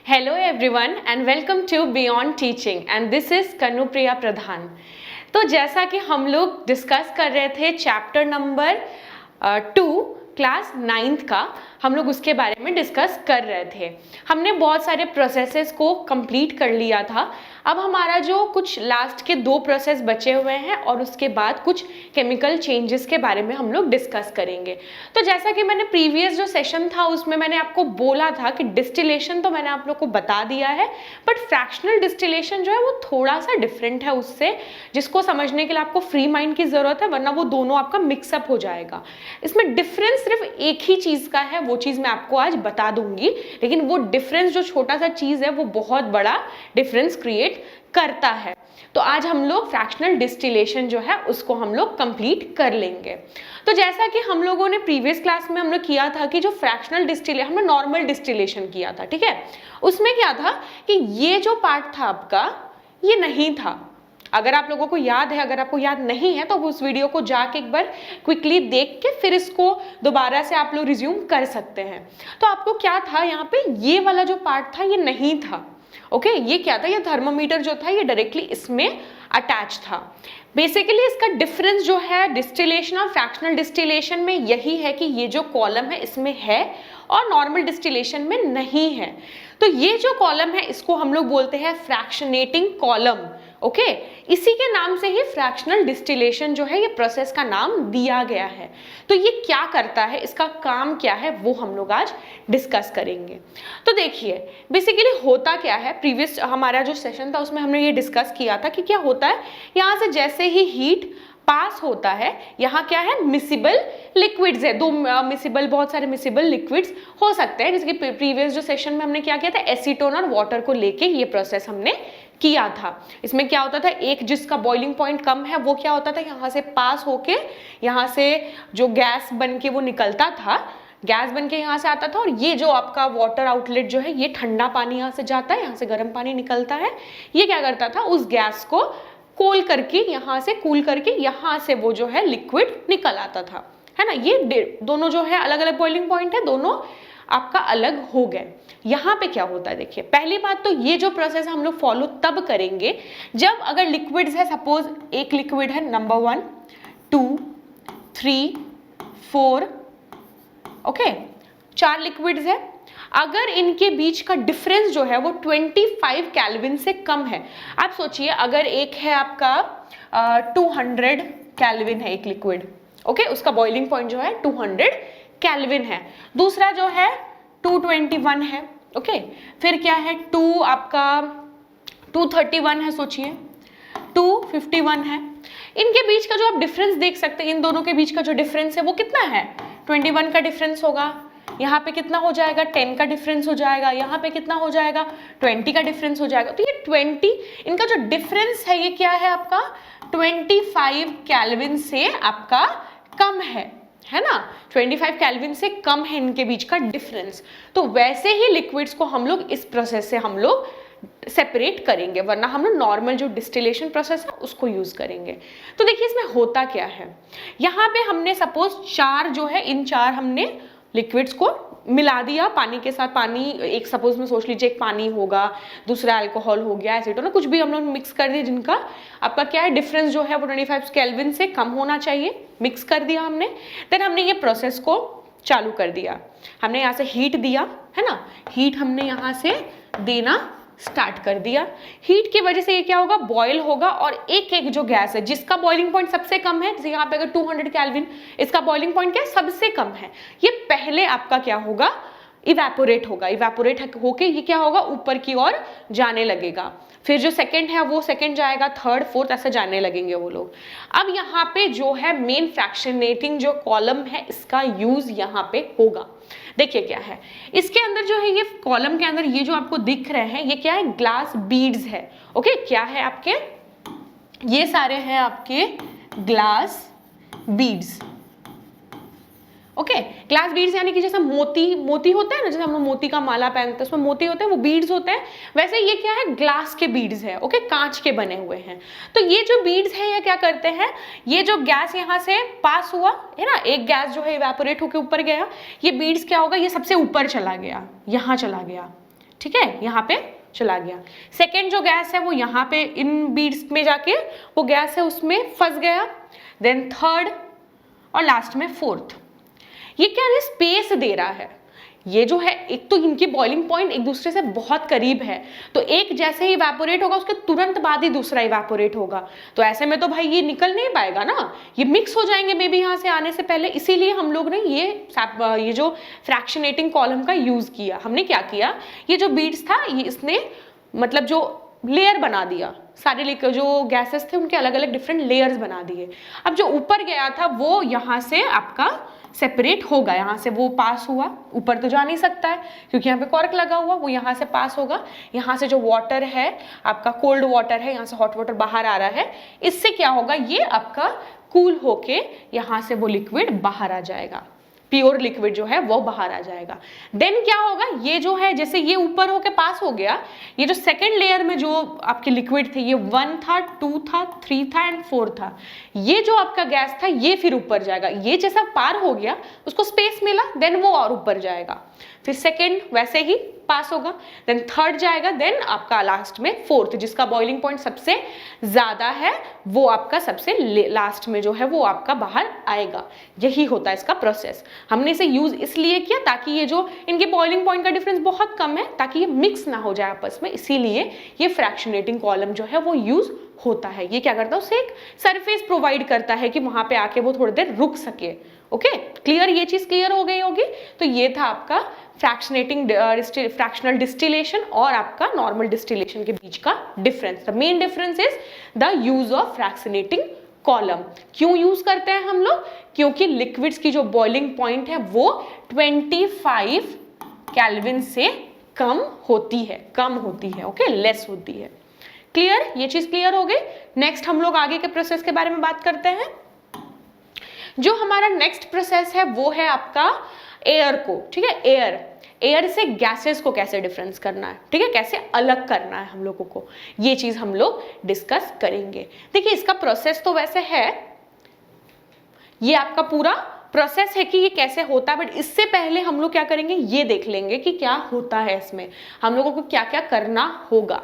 Hello everyone and welcome to Beyond Teaching and this is Kanupriya Pradhan। तो जैसा कि हम लोग डिस्कस कर रहे थे चैप्टर नंबर 2 क्लास 9th का, हम लोग उसके बारे में डिस्कस कर रहे थे। हमने बहुत सारे प्रोसेसेस को कंप्लीट कर लिया था। अब हमारा जो कुछ लास्ट के 2 प्रोसेस बचे हुए हैं और उसके बाद कुछ केमिकल चेंजेस के बारे में हम लोग डिस्कस करेंगे। तो जैसा कि मैंने प्रीवियस जो सेशन था उसमें मैंने आपको बोला था कि डिस्टिलेशन तो मैंने आप लोग को बता दिया है, बट फ्रैक्शनल डिस्टिलेशन जो है वो थोड़ा सा डिफरेंट है उससे, जिसको समझने के लिए आपको फ्री माइंड की ज़रूरत है, वरना वो दोनों आपका मिक्सअप हो जाएगा। इसमें डिफरेंस सिर्फ एक ही चीज़ का है, वो चीज़ मैं आपको आज बता दूंगी, लेकिन वो डिफरेंस जो छोटा सा चीज़ है वो बहुत बड़ा डिफरेंस क्रिएट करता है। तो आज हम लोग फ्रैक्शनल डिस्टिलेशन जो है उसको हम लोग कंप्लीट कर लेंगे। तो जैसा कि हम लोगों ने प्रीवियस क्लास में हम लोग किया था कि जो फ्रैक्शनल डिस्टिलेशन, हमने नॉर्मल डिस्टिलेशन किया था, ठीक है। उसमें क्या था कि ये जो पार्ट था आपका, ये नहीं था। अगर आप लोगों को याद है, अगर आपको याद नहीं है तो उस वीडियो को जाके एक बार क्विकली देख के फिर इसको दोबारा से आप लोग रिज्यूम कर सकते हैं। तो आपको क्या था यहाँ पे, ये वाला जो पार्ट था ये नहीं था। ओके, ये क्या था, ये थर्मोमीटर जो था ये डायरेक्टली इसमें अटैच था। बेसिकली इसका डिफरेंस जो है डिस्टिलेशन और फ्रैक्शनल डिस्टिलेशन में यही है कि ये जो कॉलम है इसमें है और नॉर्मल डिस्टिलेशन में नहीं है। तो ये जो कॉलम है इसको हम लोग बोलते हैं फ्रैक्शनेटिंग कॉलम। ओके, इसी के नाम से ही फ्रैक्शनल डिस्टिलेशन जो है ये प्रोसेस का नाम दिया गया है। तो ये क्या करता है, इसका काम क्या है, वो हम लोग आज डिस्कस करेंगे। तो देखिए बेसिकली होता क्या है, प्रीवियस हमारा जो सेशन था उसमें हमने ये डिस्कस किया था कि क्या होता है, यहाँ से जैसे ही हीट पास होता है, यहाँ क्या है, मिसिबल लिक्विड्स है। बहुत सारे मिसिबल लिक्विड्स हो सकते हैं, जैसे कि प्रीवियस जो सेशन में हमने क्या किया था, एसीटोन और वाटर को लेके ये प्रोसेस हमने किया था। इसमें क्या होता था, एक जिसका बॉइलिंग पॉइंट कम है वो क्या होता था, यहाँ से पास होके यहाँ से जो गैस बन के वो निकलता था, गैस बन के यहाँ से आता था, और ये जो आपका वाटर आउटलेट जो है ये ठंडा पानी यहाँ से जाता है, यहाँ से गर्म पानी निकलता है। ये क्या करता था, उस गैस को कूल करके यहाँ से कूल करके यहाँ से वो जो है लिक्विड निकल आता था, है ना। ये दोनों जो है अलग अलग बॉइलिंग पॉइंट है, दोनों आपका अलग हो गए। यहाँ पे क्या होता है, देखिए पहली बात तो ये जो प्रोसेस हम लोग फॉलो तब करेंगे जब अगर लिक्विड्स है, सपोज एक लिक्विड है नंबर 1 2 3 4, ओके 4 लिक्विड्स है। अगर इनके बीच का डिफरेंस जो है वो 25 केल्विन से कम है। आप सोचिए, अगर एक है आपका 200 केल्विन है एक लिक्विड, ओके, उसका बॉइलिंग पॉइंट जो है 200 केल्विन है। दूसरा जो है 221 है, ओके। फिर क्या है, 231 है, सोचिए 251 है। इनके बीच का जो आप डिफरेंस देख सकते हैं, इन दोनों के बीच का जो डिफरेंस है वो कितना है, 21 का डिफरेंस होगा। यहाँ पे कितना हो जाएगा, 10 का डिफरेंस हो जाएगा। यहाँ पे कितना हो जाएगा, 20 का डिफरेंस हो जाएगा। तो ये 20, इनका जो डिफरेंस है ये क्या है आपका, 25 केल्विन से आपका कम है ना। 25 केल्विन से कम है इनके बीच का डिफरेंस। तो वैसे ही लिक्विड्स को हम लोग इस प्रोसेस से हम लोग सेपरेट करेंगे, वरना हम लोग नॉर्मल जो डिस्टिलेशन प्रोसेस है उसको यूज करेंगे। तो देखिए इसमें होता क्या है, यहाँ पे हमने सपोज 4 जो है, इन 4 हमने लिक्विड्स को मिला दिया पानी के साथ। पानी एक सपोज में सोच लीजिए, एक पानी होगा, दूसरा अल्कोहल हो गया, एसीटोन, कुछ भी हम लोग मिक्स कर दिए, जिनका आपका क्या है डिफरेंस जो है वो 25 केल्विन से कम होना चाहिए, मिक्स कर दिया हमने। देन हमने ये प्रोसेस को चालू कर दिया, हमने यहाँ से हीट दिया, है ना, हीट हमने यहाँ से देना स्टार्ट कर दिया। हीट की वजह से ये क्या होगा, बॉयल होगा, और एक एक जो गैस है जिसका बॉइलिंग पॉइंट सबसे कम है, जैसे यहाँ पे अगर 200 केल्विन, इसका बॉइलिंग पॉइंट क्या है, सबसे कम है, ये पहले आपका क्या होगा, इवेपोरेट होगा। इवेपोरेट होके ये क्या होगा, ऊपर की ओर जाने लगेगा। फिर जो सेकंड है वो सेकंड जाएगा, थर्ड फोर्थ ऐसे जाने लगेंगे वो लोग। अब यहाँ पे जो है मेन फ्रैक्शनेटिंग जो कॉलम है इसका यूज यहाँ पे होगा। देखिए क्या है इसके अंदर जो है, ये कॉलम के अंदर ये जो आपको दिख रहे हैं ये क्या है, ग्लास बीड्स है। ओके, क्या है आपके, ये सारे हैं आपके glass beads. Okay, glass beads यानी कि जैसे मोती होता है ना, जैसे हम लोग मोती का माला पहनते हैं उसमें मोती होते हैं, वो बीड्स होते हैं, वैसे ये क्या है, ग्लास के बीड्स है। ओके, कांच के बने हुए हैं। तो ये जो बीड्स है ये क्या करते हैं, ये जो गैस यहाँ से पास हुआ है ना, एक गैस जो है इवेपोरेट होकर ऊपर गया, ये बीड्स क्या होगा, ये सबसे ऊपर चला गया, यहाँ चला गया, ठीक है, यहाँ पे चला गया। सेकेंड जो गैस है वो यहाँ पे इन बीड्स में जाके वो गैस है उसमें फंस गया। देन थर्ड और लास्ट में फोर्थ। ये क्या है, स्पेस दे रहा है। ये जो है एक तो इनकी बॉइलिंग पॉइंट एक दूसरे से बहुत करीब है, तो एक जैसे ही इवेपोरेट होगा उसके तुरंत बाद ही दूसरा इवेपोरेट होगा, तो ऐसे में तो भाई ये निकल नहीं पाएगा ना, ये मिक्स हो जाएंगे मे बी यहाँ से आने से पहले। इसीलिए हम लोग ने ये जो फ्रैक्शनेटिंग कॉलम का यूज किया। हमने क्या किया, ये जो बीड्स था ये इसने मतलब जो लेयर बना दिया, सारे जो गैसेस थे उनके अलग अलग डिफरेंट लेयर्स बना दिए। अब जो ऊपर गया था वो यहाँ से आपका सेपरेट होगा, यहाँ से वो पास हुआ, ऊपर तो जा नहीं सकता है क्योंकि यहाँ पे कॉर्क लगा हुआ, वो यहाँ से पास होगा। यहाँ से जो वाटर है आपका कोल्ड वाटर है, यहाँ से हॉट वाटर बाहर आ रहा है, इससे क्या होगा, ये आपका कूल होके यहाँ से वो लिक्विड बाहर आ जाएगा, प्योर लिक्विड जो है वो बाहर आ जाएगा। देन क्या होगा, ये जो है जैसे ये ऊपर होके पास हो गया, ये जो सेकेंड लेयर में जो आपके लिक्विड थे, ये 1 था, 2 था, 3 था एंड 4 था, ये जो आपका गैस था ये फिर ऊपर जाएगा। ये जैसा पार हो गया उसको स्पेस मिला, देन वो और ऊपर जाएगा, फिर सेकेंड वैसे ही पास होगा, देन थर्ड जाएगा, देन आपका लास्ट में फोर्थ, जिसका बॉइलिंग पॉइंट सबसे ज्यादा है वो आपका सबसे लास्ट में जो है वो आपका बाहर आएगा। यही होता है इसका प्रोसेस। हमने इसे यूज इसलिए किया ताकि ये जो इनके बॉइलिंग पॉइंट का डिफरेंस बहुत कम है, ताकि ये मिक्स ना हो जाए आपस में, इसीलिए ये फ्रैक्शनेटिंग कॉलम जो है वो यूज होता है। ये क्या करता है, उसे एक सरफेस प्रोवाइड करता है कि वहां पे आके वो थोड़ी देर रुक सके। ओके, क्लियर, ये चीज क्लियर हो गई होगी। तो ये था आपका फ्रैक्शनल डिस्टिलेशन और आपका नॉर्मल डिस्टिलेशन के बीच का difference. The main difference is the use of fractionating column. क्यों यूज करते हैं हम लोग, क्योंकि लिक्विड्स की जो बॉइलिंग पॉइंट है वो 25 केल्विन से कम होती है, ओके, लेस होती है। क्लियर, ये चीज क्लियर हो गई। नेक्स्ट हम लोग आगे के प्रोसेस के बारे में बात करते हैं। जो हमारा नेक्स्ट प्रोसेस है वो है आपका एयर को, ठीक है, एयर से गैसेस को कैसे डिफरेंस करना है, ठीक है, कैसे अलग करना है हम लोगों को, ये चीज हम लोग डिस्कस करेंगे। देखिए इसका प्रोसेस तो वैसे है, ये आपका पूरा प्रोसेस है कि ये कैसे होता है, बट इससे पहले हम लोग क्या करेंगे, ये देख लेंगे कि क्या होता है इसमें, हम लोगों को क्या क्या करना होगा।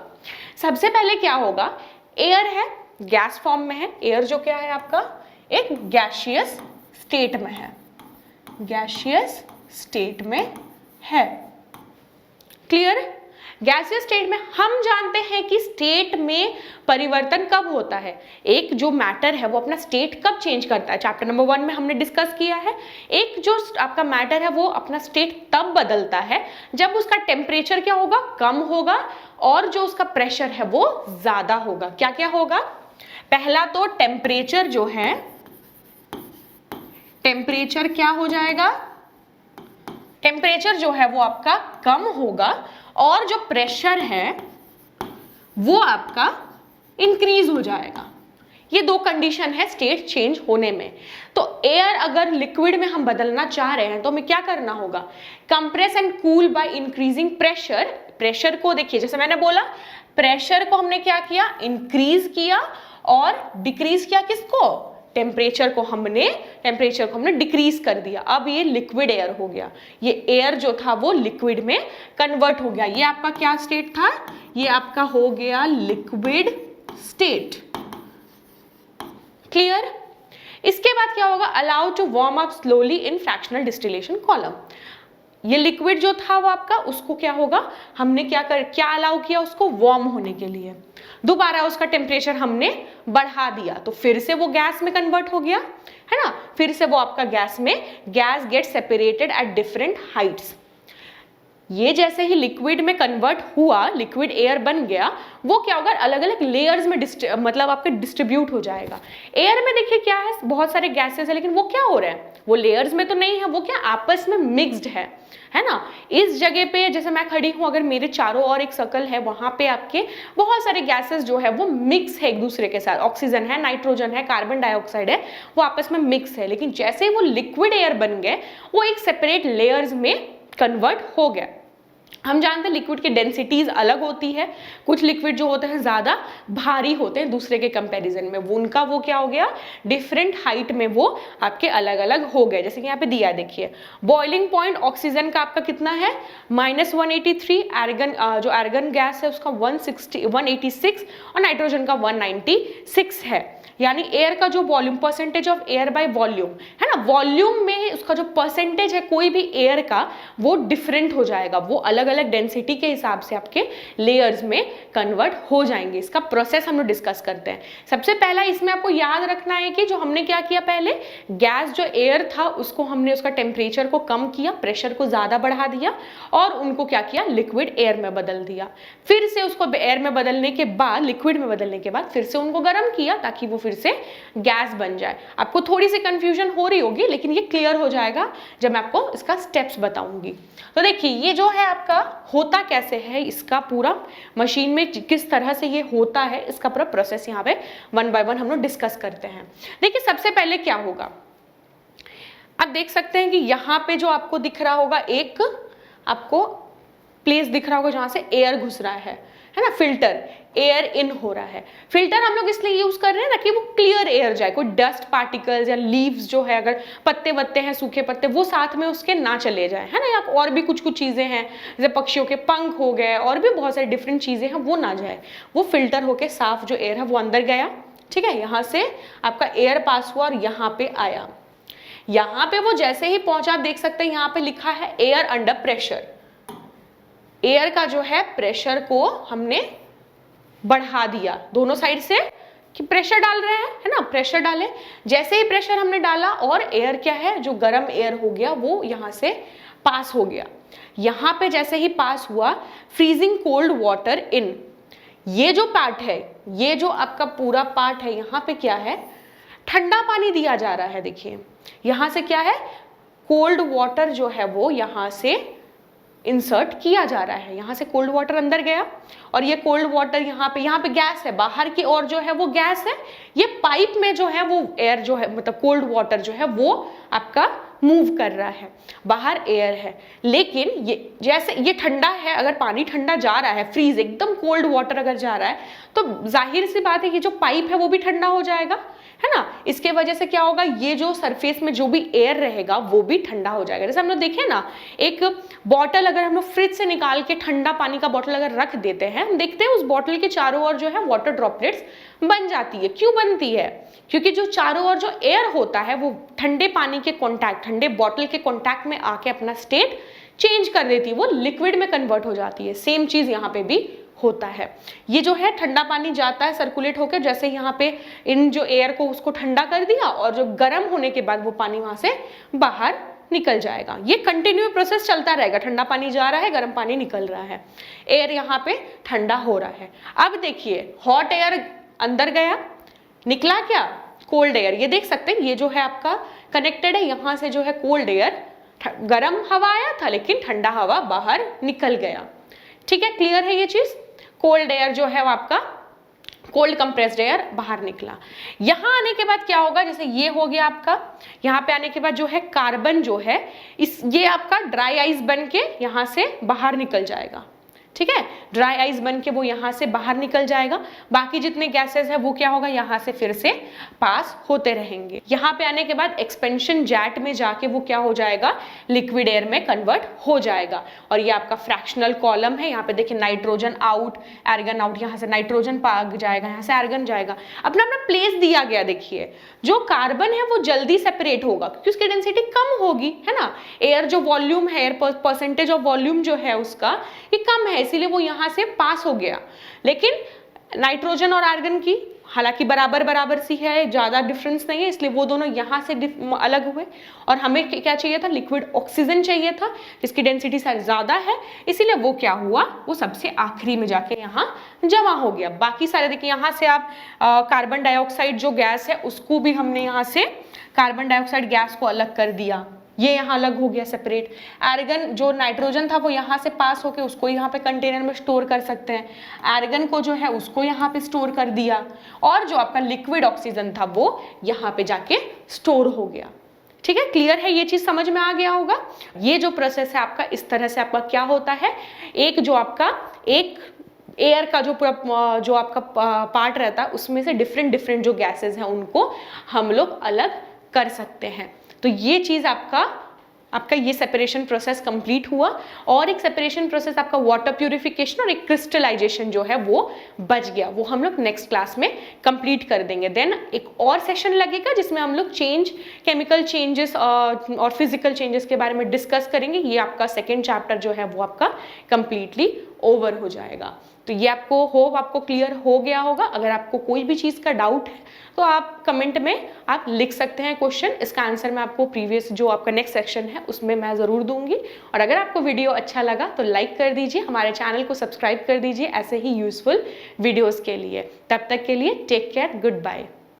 सबसे पहले क्या होगा, एयर है, गैस फॉर्म में है, एयर जो क्या है आपका एक गैसियस स्टेट में है, गैसियस स्टेट में है। क्लियर, गैसियस स्टेट में हम जानते हैं कि स्टेट में परिवर्तन कब होता है, एक जो मैटर है वो अपना स्टेट कब चेंज करता है, चैप्टर नंबर 1 में हमने डिस्कस किया है। एक जो आपका मैटर है वो अपना स्टेट तब बदलता है जब उसका टेम्परेचर क्या होगा, कम होगा, और जो उसका प्रेशर है वो ज्यादा होगा। क्या क्या होगा, पहला तो टेम्परेचर जो है, टेम्परेचर क्या हो जाएगा, टेम्परेचर जो है वो आपका कम होगा, और जो प्रेशर है वो आपका इंक्रीज हो जाएगा। ये दो कंडीशन है स्टेट चेंज होने में। तो एयर अगर लिक्विड में हम बदलना चाह रहे हैं तो हमें क्या करना होगा, compress and cool by increasing pressure. Pressure को देखिए, जैसे मैंने बोला, प्रेशर को हमने क्या किया, इंक्रीज किया, और डिक्रीज किया किसको, टेम्परेचर को हमने डिक्रीज कर दिया। अब ये लिक्विड एयर हो गया, ये एयर जो था वो लिक्विड में कन्वर्ट हो गया। ये आपका क्या स्टेट था, ये आपका हो गया लिक्विड स्टेट। क्लियर, इसके बाद क्या होगा, allow to warm up slowly in fractional distillation column. ये लिक्विड जो था वो आपका, उसको क्या होगा, हमने क्या अलाउ किया, उसको वार्म होने के लिए दोबारा उसका टेम्परेचर हमने बढ़ा दिया, तो फिर से वो गैस में कन्वर्ट हो गया, है ना, फिर से वो आपका gas get separated at different Heights. ये जैसे ही लिक्विड में कन्वर्ट हुआ, लिक्विड एयर बन गया, वो क्या होगा, अलग अलग लेयर्स में मतलब आपके डिस्ट्रीब्यूट हो जाएगा। एयर में देखिए क्या है, बहुत सारे गैसेस है, लेकिन वो क्या हो रहे हैं, वो लेयर्स में तो नहीं है, वो क्या आपस में मिक्स्ड है ना। इस जगह पे जैसे मैं खड़ी हूं, अगर मेरे चारों ओर एक सर्कल है, वहां पे आपके बहुत सारे गैसेस जो है वो मिक्स है एक दूसरे के साथ, ऑक्सीजन है, नाइट्रोजन है, कार्बन डाइऑक्साइड है, वो आपस में मिक्स है। लेकिन जैसे ही वो लिक्विड एयर बन गए, वो एक सेपरेट लेयर्स में कन्वर्ट हो गया। हम जानते हैं लिक्विड की डेंसिटीज अलग होती है, कुछ लिक्विड जो होते हैं ज़्यादा भारी होते हैं दूसरे के कंपैरिजन में, वो उनका वो क्या हो गया, डिफरेंट हाइट में वो आपके अलग अलग हो गए। जैसे कि यहाँ पे दिया है देखिए, बॉइलिंग पॉइंट ऑक्सीजन का आपका कितना है -183, आर्गन जो आर्गन गैस है उसका 186 और नाइट्रोजन का 196 है। यानी एयर का जो volume, percentage of air by volume है ना, वॉल्यूम में उसका जो परसेंटेज है कोई भी एयर का वो डिफरेंट हो जाएगा, वो अलग अलग डेंसिटी के हिसाब से आपके लेयर्स में कन्वर्ट हो जाएंगे। इसका प्रोसेस हम लोग डिस्कस करते हैं। सबसे पहला इसमें आपको याद रखना है कि जो हमने क्या किया, पहले गैस जो एयर था उसको हमने उसका टेम्परेचर को कम किया, प्रेशर को ज्यादा बढ़ा दिया और उनको क्या किया, लिक्विड एयर में बदल दिया। फिर से उसको एयर में बदलने के बाद, लिक्विड में बदलने के बाद फिर से उनको गर्म किया ताकि वो फिर से गैस बन जाए। आपको थोड़ी सी कंफ्यूजन हो रही होगी लेकिन ये क्लियर हो जाएगा जब मैं आपको इसका स्टेप्स बताऊंगी। तो देखिए ये जो है आपका होता कैसे है, इसका पूरा मशीन में किस तरह से ये होता है, इसका पूरा प्रोसेस यहाँ पे 1 बाय 1 हम लोग डिस्कस करते हैं। देखिए सबसे पहले क्या होगा, आप देख सकते हैं कि यहाँ पे जो आपको दिख रहा होगा, एक आपको प्लेस दिख रहा होगा जहां से एयर घुस रहा है ना, फिल्टर, एयर इन हो रहा है। फिल्टर हम लोग इसलिए यूज कर रहे हैं ना कि वो क्लियर एयर जाए, कोई डस्ट पार्टिकल्स या लीव्स जो है, अगर पत्ते वत्ते हैं, सूखे पत्ते, वो साथ में उसके ना चले जाए, है ना, या और भी कुछ कुछ चीजें हैं जैसे पक्षियों के पंख हो गए और भी बहुत सारी डिफरेंट चीजें हैं, वो ना जाए, वो फिल्टर होके साफ जो एयर है वो अंदर गया। ठीक है, यहाँ से आपका एयर पास हुआ और यहाँ पे आया। यहाँ पे वो जैसे ही पहुंचा, आप देख सकते हैं यहाँ पे लिखा है एयर अंडर प्रेशर। एयर का जो है प्रेशर को हमने बढ़ा दिया दोनों साइड से, कि प्रेशर डाल रहे हैं, है ना, प्रेशर डाले। जैसे ही प्रेशर हमने डाला और एयर क्या है, जो गर्म एयर हो गया वो यहाँ से पास हो गया। यहाँ पे जैसे ही पास हुआ, फ्रीजिंग कोल्ड वाटर इन, ये जो पार्ट है, ये जो आपका पूरा पार्ट है, यहाँ पे क्या है, ठंडा पानी दिया जा रहा है। देखिए यहाँ से क्या है, कोल्ड वाटर जो है वो यहाँ से इंसर्ट किया जा रहा है। यहाँ से कोल्ड वाटर अंदर गया और ये कोल्ड वाटर यहाँ पे गैस है, बाहर की ओर जो है वो गैस है, ये पाइप में जो है वो एयर जो है, मतलब कोल्ड वाटर जो है वो आपका मूव कर रहा है, बाहर एयर है। लेकिन ये जैसे ये ठंडा है, अगर पानी ठंडा जा रहा है, फ्रीज एकदम कोल्ड वाटर अगर जा रहा है, तो जाहिर सी बात है कि जो पाइप है वो भी ठंडा हो जाएगा, है ना। इसके वजह से क्या होगा, ये जो सरफेस में जो भी एयर रहेगा वो भी ठंडा हो जाएगा। जैसे हम लोग देखें ना, एक बॉटल अगर हम लोग फ्रिज से निकाल के ठंडा पानी का बॉटल अगर रख देते हैं, हम देखते हैं उस बॉटल के चारों ओर जो है वाटर ड्रॉपलेट्स बन जाती है। क्यों बनती है, क्योंकि जो चारों ओर जो एयर होता है वो ठंडे पानी के कॉन्टैक्ट, ठंडे बॉटल के कॉन्टैक्ट में आके अपना स्टेट चेंज कर देती है, वो लिक्विड में कन्वर्ट हो जाती है। सेम चीज यहाँ पे भी होता है। ये जो है ठंडा पानी जाता है सर्कुलेट होकर, जैसे यहाँ पे इन जो एयर को उसको ठंडा कर दिया और जो गर्म होने के बाद वो पानी वहां से बाहर निकल जाएगा। ये कंटिन्यू प्रोसेस चलता रहेगा, ठंडा पानी जा रहा है, गर्म पानी निकल रहा है, एयर यहाँ पे ठंडा हो रहा है। अब देखिए हॉट एयर अंदर गया, निकला क्या, कोल्ड एयर। ये देख सकते हैं ये जो है आपका कनेक्टेड है, यहाँ से जो है कोल्ड एयर, गर्म हवा आया था लेकिन ठंडा हवा बाहर निकल गया। ठीक है, क्लियर है ये चीज। कोल्ड एयर जो है वो आपका कोल्ड कंप्रेस्ड एयर बाहर निकला। यहां आने के बाद क्या होगा, जैसे ये हो गया आपका, यहां पे आने के बाद जो है कार्बन जो है ये आपका ड्राई आइस बन के यहां से बाहर निकल जाएगा। ठीक है, ड्राई आइस बन के वो यहाँ से बाहर निकल जाएगा। बाकी जितने गैसेस है वो क्या होगा, यहाँ से फिर से पास होते रहेंगे। यहाँ पे आने के बाद एक्सपेंशन जेट में जाके वो क्या हो जाएगा, लिक्विड एयर में कन्वर्ट हो जाएगा। और ये आपका फ्रैक्शनल कॉलम है, यहाँ पे देखिए नाइट्रोजन आउट, आर्गन आउट, यहाँ से नाइट्रोजन भाग जाएगा, यहाँ से आर्गन जाएगा, अपना अपना प्लेस दिया गया। देखिए जो कार्बन है वो जल्दी सेपरेट होगा क्योंकि उसकी डेंसिटी कम होगी, है ना। एयर जो वॉल्यूम है, एयर परसेंटेज ऑफ वॉल्यूम जो है उसका ये कम है, इसीलिए वो यहाँ से पास हो गया। लेकिन नाइट्रोजन और आर्गन की हालांकि बराबर बराबर सी है, ज्यादा डिफरेंस नहीं है, इसलिए वो दोनों यहाँ से अलग हुए। और हमें क्या चाहिए था, लिक्विड ऑक्सीजन चाहिए था जिसकी डेंसिटी ज्यादा है, इसीलिए वो क्या हुआ, वो सबसे आखिरी में जाके यहाँ जमा हो गया। बाकी सारे देखिए यहाँ से आप कार्बन डाइऑक्साइड जो गैस है उसको भी हमने यहाँ से कार्बन डाइऑक्साइड गैस को अलग कर दिया, ये यहाँ अलग हो गया सेपरेट। आर्गन जो नाइट्रोजन था वो यहाँ से पास होके उसको यहाँ पे कंटेनर में स्टोर कर सकते हैं, आर्गन को जो है उसको यहाँ पे स्टोर कर दिया, और जो आपका लिक्विड ऑक्सीजन था वो यहाँ पे जाके स्टोर हो गया। ठीक है, क्लियर है, ये चीज समझ में आ गया होगा। ये जो प्रोसेस है आपका, इस तरह से आपका क्या होता है, एक जो आपका एक एयर का जो पूरा जो आपका पार्ट रहता है उसमें से डिफरेंट डिफरेंट जो गैसेस हैं उनको हम लोग अलग कर सकते हैं। तो ये चीज आपका ये सेपरेशन प्रोसेस कंप्लीट हुआ। और एक सेपरेशन प्रोसेस आपका वाटर प्यूरिफिकेशन और एक क्रिस्टलाइजेशन जो है वो बच गया, वो हम लोग नेक्स्ट क्लास में कंप्लीट कर देंगे। देन एक और सेशन लगेगा जिसमें हम लोग केमिकल चेंजेस और फिजिकल चेंजेस के बारे में डिस्कस करेंगे। ये आपका सेकेंड चैप्टर जो है वो आपका कंप्लीटली ओवर हो जाएगा। तो ये आपको क्लियर हो गया होगा। अगर आपको कोई भी चीज़ का डाउट है तो आप कमेंट में आप लिख सकते हैं क्वेश्चन, इसका आंसर मैं आपको प्रीवियस जो आपका नेक्स्ट सेक्शन है उसमें मैं ज़रूर दूंगी। और अगर आपको वीडियो अच्छा लगा तो लाइक कर दीजिए, हमारे चैनल को सब्सक्राइब कर दीजिए ऐसे ही यूजफुल वीडियोज़ के लिए। तब तक के लिए टेक केयर, गुड बाय।